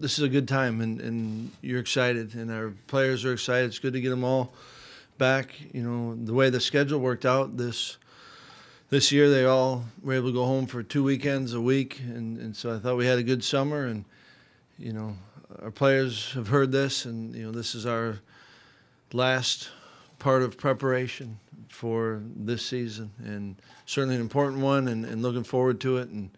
this is a good time, and you're excited, and our players are excited. It's good to get them all back. You know, the way the schedule worked out this year, they all were able to go home for 2 weekends a week, and so I thought we had a good summer. And you know, our players have heard this, and you know, this is our last part of preparation for this season, and certainly an important one, and looking forward to it. And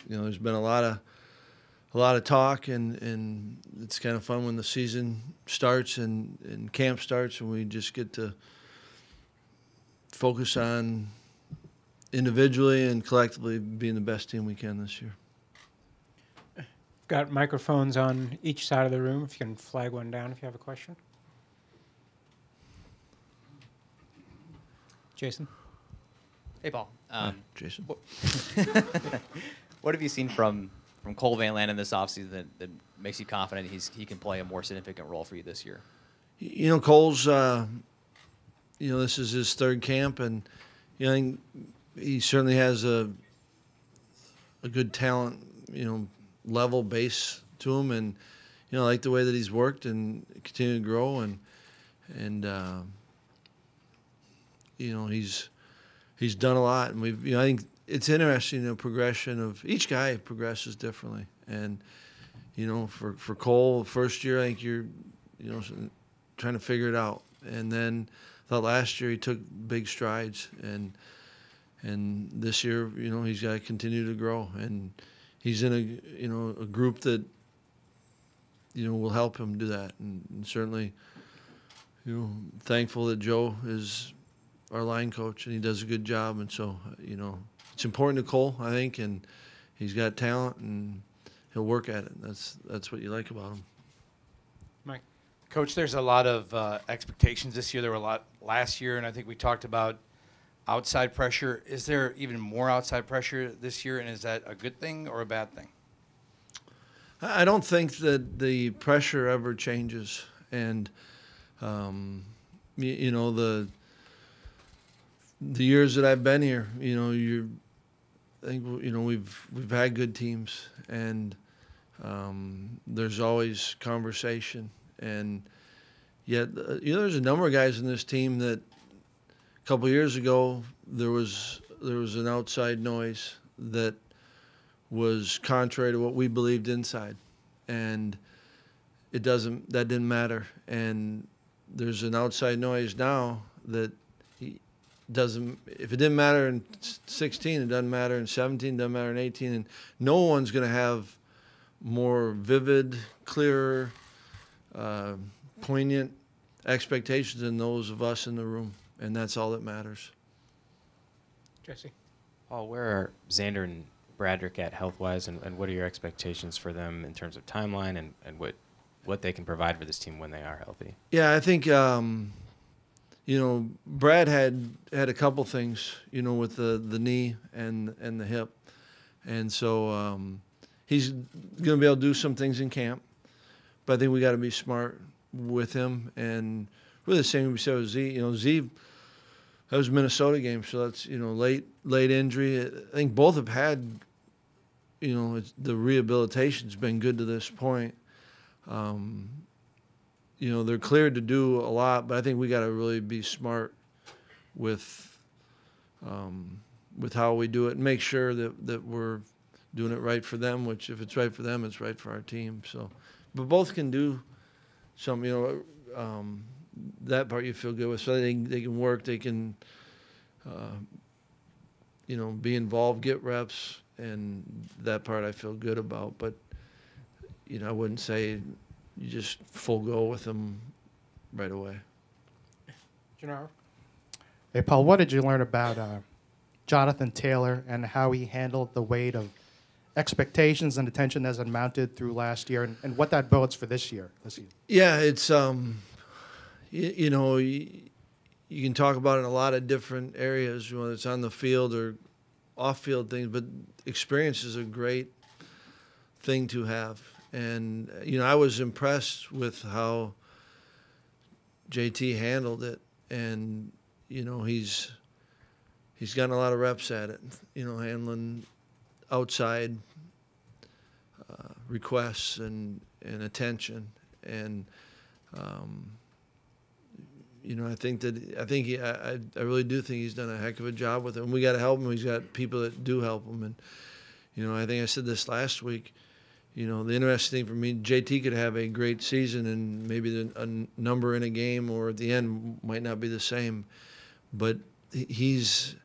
you know, there's been a lot of talk, and it's kind of fun when the season starts and camp starts, and we just get to focus on individually and collectively being the best team we can this year. Got microphones on each side of the room. If you can flag one down if you have a question. Jason? Hey, Paul. Jason. What have you seen from Cole Van Landen this offseason that makes you confident he can play a more significant role for you this year? You know, Cole's, you know, this is his third camp, and you know, I think he certainly has a good talent, you know, level base to him, and you know, I like the way that he's worked and continued to grow, and you know, he's done a lot, and we've, you know, I think it's interesting, the progression of each guy progresses differently, and you know, for Cole, first year, I think you're, you know, trying to figure it out, and then I thought last year he took big strides, and this year, you know, he's got to continue to grow, and he's in a group that, you know, will help him do that, and certainly, you know, thankful that Joe is our line coach, and he does a good job, and so, you know, it's important to Cole, I think, and he's got talent, and he'll work at it. That's what you like about him. Mike? Coach, there's a lot of expectations this year. There were a lot last year, and I think we talked about outside pressure. Is there even more outside pressure this year, and is that a good thing or a bad thing? I don't think that the pressure ever changes, and you know, the years that I've been here, you know, I think, you know, we've had good teams, and there's always conversation, and yet, you know, there's a number of guys in this team that a couple of years ago there was an outside noise that was contrary to what we believed inside, and that didn't matter, and there's an outside noise now that if it didn't matter in 16, it doesn't matter in 17, doesn't matter in 18, and no one's going to have more vivid, clearer, poignant expectations than those of us in the room, and that's all that matters. Jesse? Paul, where are Xander and Bradrick at health-wise, and what are your expectations for them in terms of timeline and what they can provide for this team when they are healthy? Yeah, I think you know, Brad had a couple things, you know, with the knee and the hip, and so he's going to be able to do some things in camp, but I think we got to be smart with him, and really the same we said with Z. You know, Z, that was a Minnesota game, so that's, you know, late injury. I think both have had, you know, the rehabilitation's been good to this point. You know, they're cleared to do a lot, but I think we got to really be smart with how we do it and make sure that we're doing it right for them, which if it's right for them, it's right for our team. So, but both can do some, you know, that part you feel good with. So they can work, they can, you know, be involved, get reps, and that part I feel good about. But, you know, I wouldn't say you just full go with them right away. Gennaro? Hey, Paul, what did you learn about Jonathan Taylor and how he handled the weight of expectations and attention as it mounted through last year, and what that bodes for this year? Yeah, it's, you know, you can talk about it in a lot of different areas, whether it's on the field or off-field things, but experience is a great thing to have. And, you know, I was impressed with how JT handled it. And, you know, he's gotten a lot of reps at it, you know, handling outside requests and attention. And I really do think he's done a heck of a job with it. And we got to help him. He's got people that do help him. And I think I said this last week. The interesting thing for me, JT could have a great season, and maybe a number in a game or at the end might not be the same, but he is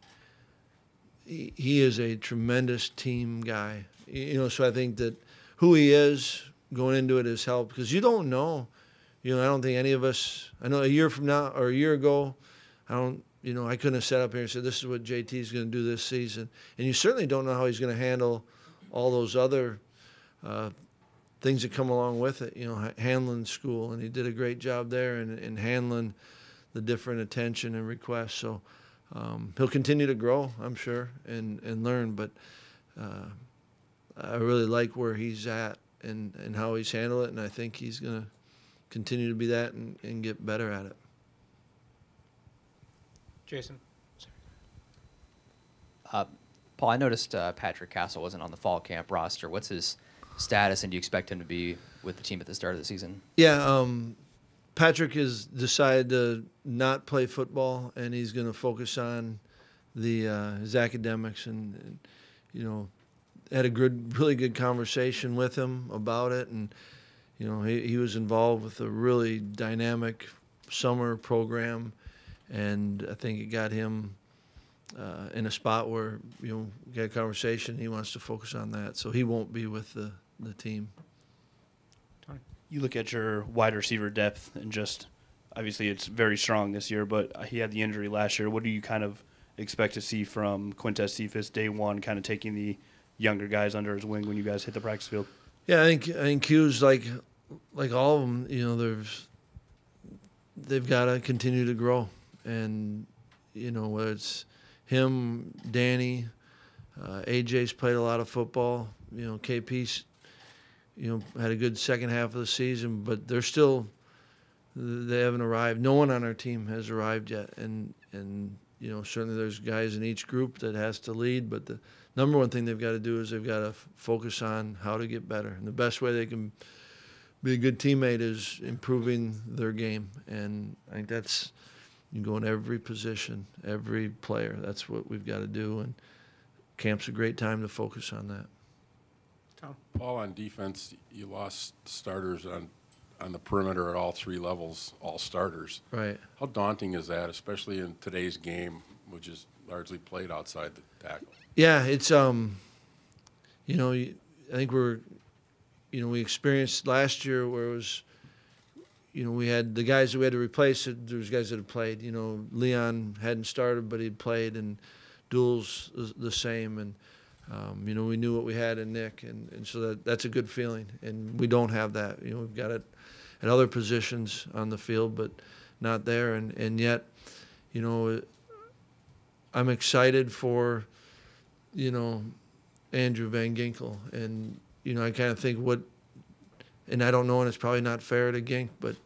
a tremendous team guy. So I think that who he is going into it has helped, because you don't know. I don't think any of us. I know a year from now or a year ago, I couldn't have sat up here and said this is what JT is going to do this season, and you certainly don't know how he's going to handle all those other things that come along with it, handling school, and he did a great job there in handling the different attention and requests. So he'll continue to grow, I'm sure, and learn. But I really like where he's at and how he's handled it, and I think he's going to continue to be that and get better at it. Jason. Paul, I noticed Patrick Castle wasn't on the fall camp roster. What's his status, and do you expect him to be with the team at the start of the season? Yeah, Patrick has decided to not play football, and he's going to focus on his academics. And had a really good conversation with him about it, and he was involved with a really dynamic summer program, and I think it got him in a spot where we got a conversation. He wants to focus on that, so he won't be with the team. You look at your wide receiver depth, and just obviously it's very strong this year, but he had the injury last year. What do you kind of expect to see from Quintez Cephas day one, kind of taking the younger guys under his wing when you guys hit the practice field? Yeah, I think Q's like all of them. They've got to continue to grow, and whether it's him, Danny, AJ's played a lot of football. KP's had a good second half of the season, but they haven't arrived. No one on our team has arrived yet, and certainly there's guys in each group that has to lead, but the number one thing they've got to do is they've got to focus on how to get better, and the best way they can be a good teammate is improving their game. And I think that's, you go in every position, every player. That's what we've got to do, and camp's a great time to focus on that. Tom. Paul, on defense, you lost starters on the perimeter at all three levels, all starters. Right. How daunting is that, especially in today's game, which is largely played outside the tackle? Yeah, it's I think we experienced last year where it was, we had the guys that we had to replace. There was guys that had played. Leon hadn't started, but he'd played, and Duel's the same. And we knew what we had in Nick, and so that's a good feeling. And we don't have that. We've got it at other positions on the field, but not there. And yet, I'm excited for, Andrew Van Ginkel. And, I kind of think and I don't know, and it's probably not fair to Gink, but,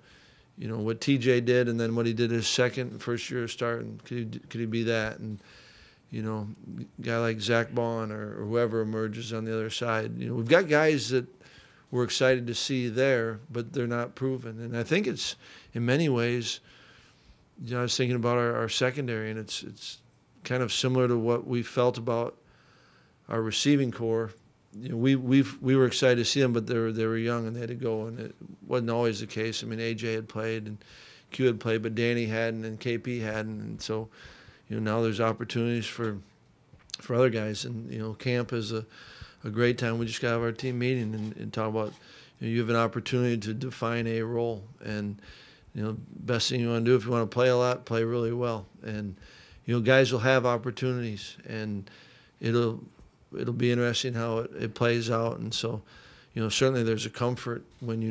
what TJ did and then what he did his first year of starting, could he be that? And, a guy like Zach Bond or whoever emerges on the other side. We've got guys that we're excited to see there, but they're not proven. And I think it's, in many ways, I was thinking about our secondary, and it's kind of similar to what we felt about our receiving core. We were excited to see them, but they were young and they had to go, and it wasn't always the case. I mean, AJ had played and Q had played, but Danny hadn't and KP hadn't, and so now there's opportunities for other guys, and camp is a great time. We just got to have our team meeting and talk about you have an opportunity to define a role, and best thing you want to do if you want to play a lot, play really well, and guys will have opportunities, and it'll be interesting how it plays out. And so, certainly there's a comfort when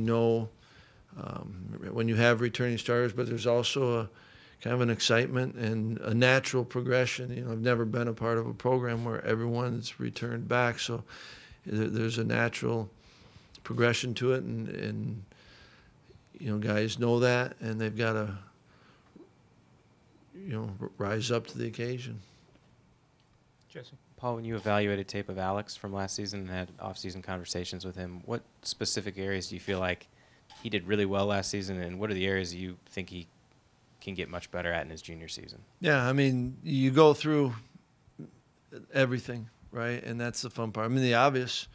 when you have returning starters, but there's also a kind of an excitement and a natural progression. I've never been a part of a program where everyone's returned back, so there's a natural progression to it, and guys know that, and they've got to rise up to the occasion. Jesse. Paul, when you evaluated tape of Alex from last season and had off-season conversations with him, what specific areas do you feel like he did really well last season, and what are the areas you think he can get much better at in his junior season? Yeah, I mean, you go through everything, right? And that's the fun part. I mean, the obvious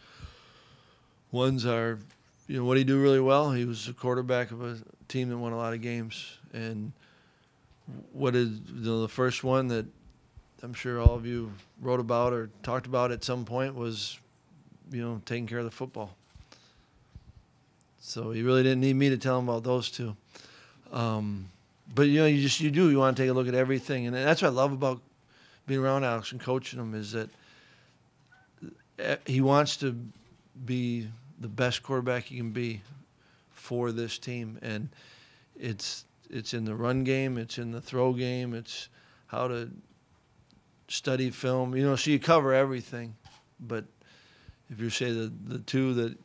ones are, what did he do really well? He was the quarterback of a team that won a lot of games. And what is the first one that I'm sure all of you wrote about or talked about at some point was, taking care of the football. So he really didn't need me to tell him about those two. But you want to take a look at everything, and that's what I love about being around Alex and coaching him is that he wants to be the best quarterback he can be for this team, and it's in the run game, it's in the throw game, it's how to study film, so you cover everything. But if you say the two that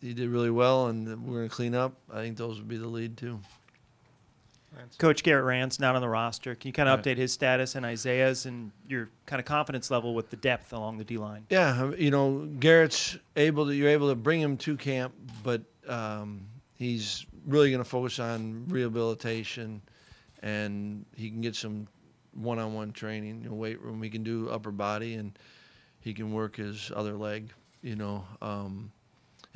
he did really well and that we're going to clean up, I think those would be the lead two. Coach Garrett Rand's not on the roster. Can you kind of Right. update his status and Isaiah's and your kind of confidence level with the depth along the D-line? Yeah, Garrett's you're able to bring him to camp, but he's really going to focus on rehabilitation, and he can get some one-on-one training, weight room. He can do upper body, and he can work his other leg, And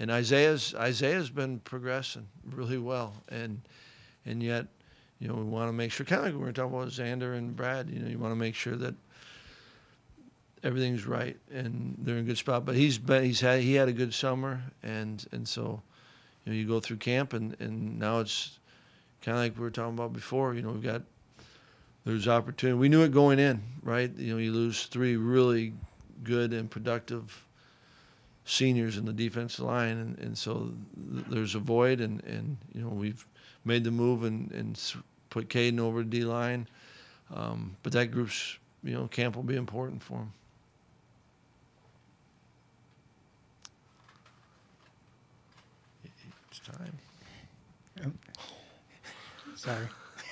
Isaiah's been progressing really well, and yet, we want to make sure, kind of like we were talking about Xander and Brad, you want to make sure that everything's right and they're in a good spot. But he had a good summer, and so, you go through camp, and now it's kind of like we were talking about before. There's opportunity. We knew it going in, right? You lose 3 really good and productive seniors in the defensive line, and so there's a void, and we've made the move and put Caden over to D-line. But that group's, camp will be important for him. It's time. Sorry.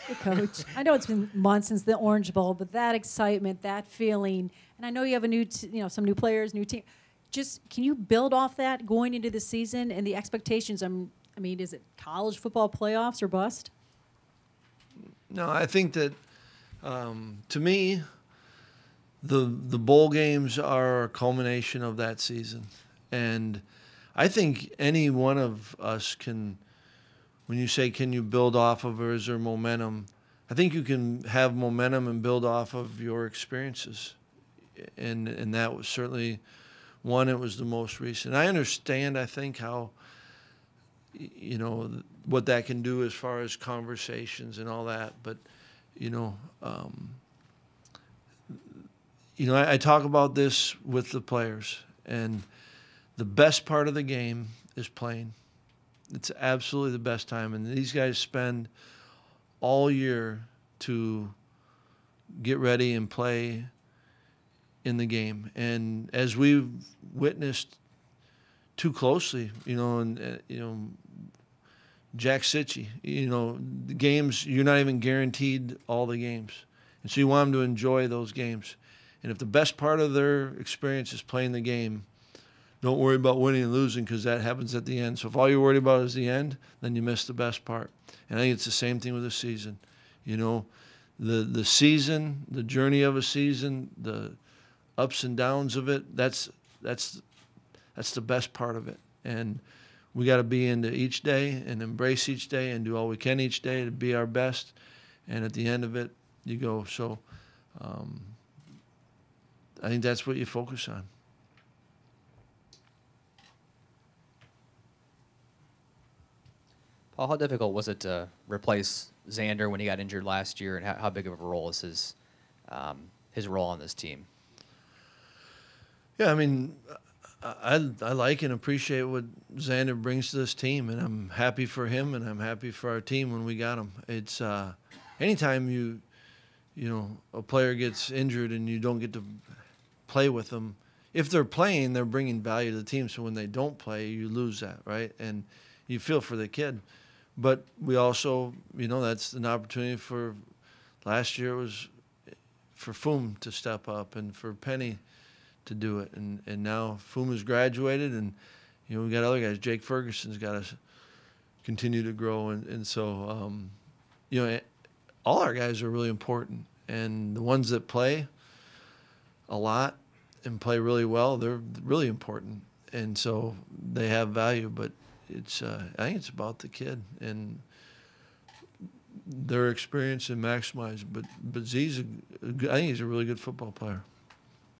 Hey, Coach. I know it's been months since the Orange Bowl, but that excitement, that feeling, and I know you have a some new players, new team. Just can you build off that going into the season and the expectations? Is it college football playoffs or bust? No, I think that to me, the bowl games are a culmination of that season, and I think any one of us can. When you say, can you build off of, or is there momentum? I think you can have momentum and build off of your experiences. And that was certainly one. It was the most recent. I understand, I think, how, what that can do as far as conversations and all that. But, I talk about this with the players. And the best part of the game is playing. It's absolutely the best time. And these guys spend all year to get ready and play in the game. And as we've witnessed too closely, Jack Sitchy, the games, you're not even guaranteed all the games. And so you want them to enjoy those games. And if the best part of their experience is playing the game, don't worry about winning and losing, because that happens at the end. So if all you're worried about is the end, then you miss the best part. And I think it's the same thing with the season. The season, the journey of a season, the ups and downs of it, that's the best part of it. And we got to be into each day and embrace each day and do all we can each day to be our best. And at the end of it, you go. So I think that's what you focus on. Paul, how difficult was it to replace Xander when he got injured last year, and how big of a role is his role on this team? Yeah, I like and appreciate what Xander brings to this team, and I'm happy for him, and I'm happy for our team when we got him. It's anytime a player gets injured and you don't get to play with them. If they're playing, they're bringing value to the team. So when they don't play, you lose that, right? And you feel for the kid. But we also, that's an opportunity for last year. It was for Foom to step up and for Penny do it. And now Fuma's graduated, and we got other guys. Jake Ferguson's got to continue to grow, and so all our guys are really important, and the ones that play a lot and play really well, they're really important, and so they have value. But it's I think it's about the kid and their experience and maximize. But Z's I think he's a really good football player.